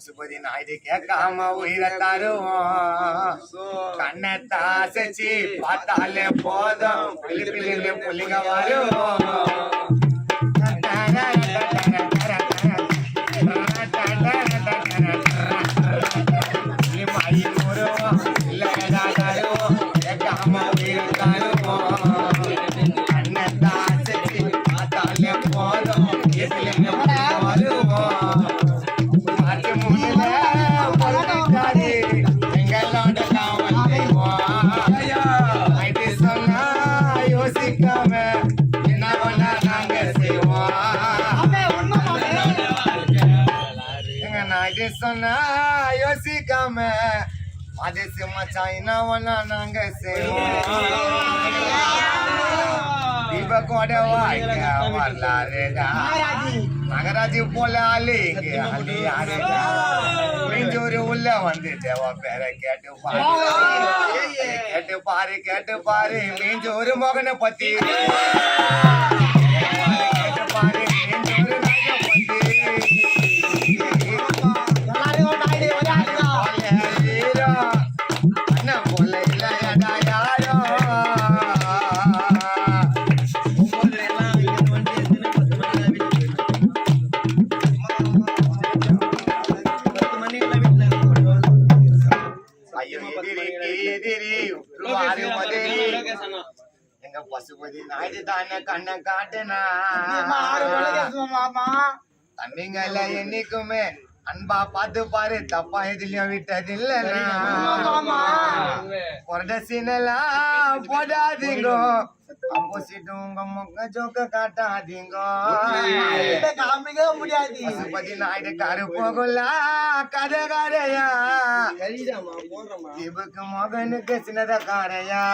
பசுபதி நாயுடு கேட்காம உயிரை தருவோம் கண்ணை தாசச்சி பார்த்தாலே போதும் பிள்ளைங்க புள்ளிங்க வருவோம் சொன்னா யோசிக்காம மதேசி மச்சாயினா நாங்க செய்வோம் தீபகோட வாழ்க்கை வரலாறுடா நகராஜி போல அலிங்க அலி யாருடா மீஞ்சூரு உள்ள வந்து தேவா பேர கேட்டு பாரு மீஞ்சூரு மகனை பத்தி பசுபதி நாயுடு தானே கண்ணை காட்டுனா தம்பிங்கள என்னைக்குமே அன்பா பார்த்து பாரு தப்பா எதுலயும் விட்டதில்ல பொரடசினெல்லாம் போடாதீங்க ஆப்போசிட் உங்க முக ஜோக்க காட்டாதீங்க பசுபதி நாயுடு காரு போகல கதை காரையா இவக்கு மகனுக்கு சின்னத காரையா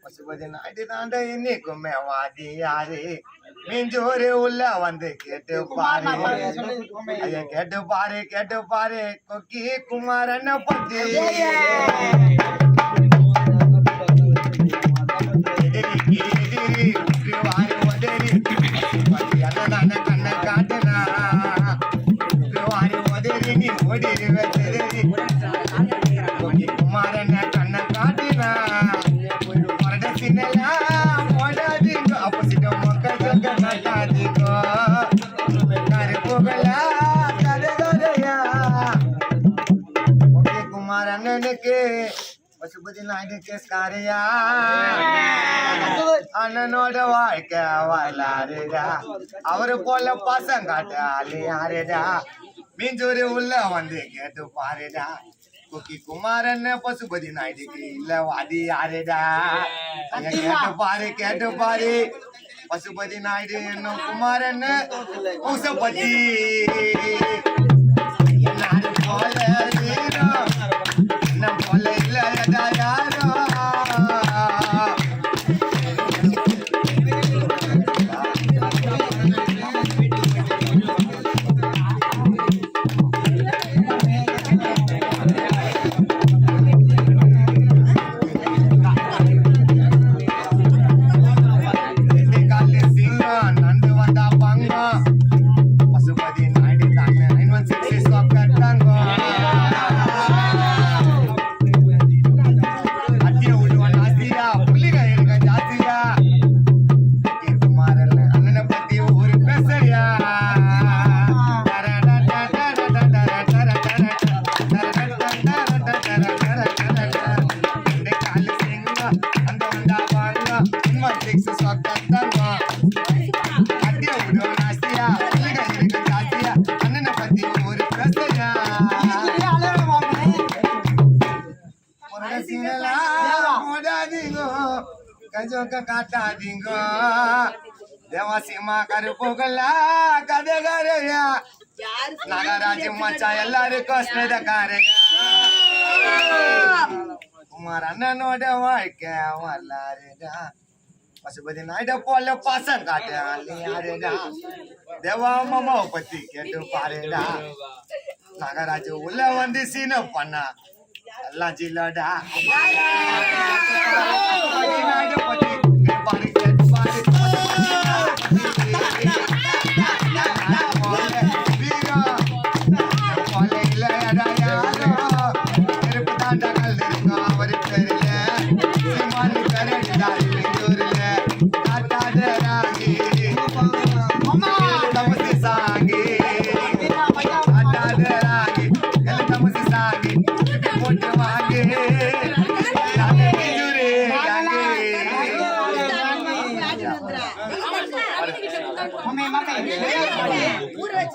பசுபதி நாயுடு தாண்ட இன்னைக்குமே வாதி யாரு மீஞ்சோரு உள்ள வந்து கேட்டு பாரு கொக்கி குமாரன பத்தி கண்ண காட்டுனா உதறி நீ ஓடிடுவே குமாரன கண்ண காட்டுனா போடாதீங்க ஆப்போசிட் மக்கள் காட்டாதீங்க கரு போகல கதையா ஓகே குமார் அண்ணனுக்கு பசுபதி நாயுடு கேஸ்காரையா அண்ணனோட வாழ்க்கை வரலாறுடா அவரு போல பசங்க காட்டு ஆளு யாருடா மீஞ்சூரு உள்ள வந்து கேட்டு பாருடா குக்கி குமாரன் பசுபதி நாயுடுக்கு இல்ல வாதி யாருடா கேட்டு பாரு பசுபதி நாயுடு என்ன குமாரன் பசுபதி எல்லாரும் போல என்ன போல இல்லடா யாரோ ஜோக்க காட்டாதீங்க தேவாசியமா கருப்புகள கதைகாரையா நகராஜி மச்சா எல்லாருக்கும் ஸ்நேதக்காரையா குமார் அண்ணனோட வாழ்க்கை வரலாறுடா பசுபதி நாயுட போல பாசம் காட்டு யாருடா தேவா மாமாவை பத்தி கேட்டு பாருடா நகராஜ் உள்ள வந்து சீன பண்ணா எல்லாம் ஜில்லடா நாயுட பத்தி பாரு கேட்டு பாரு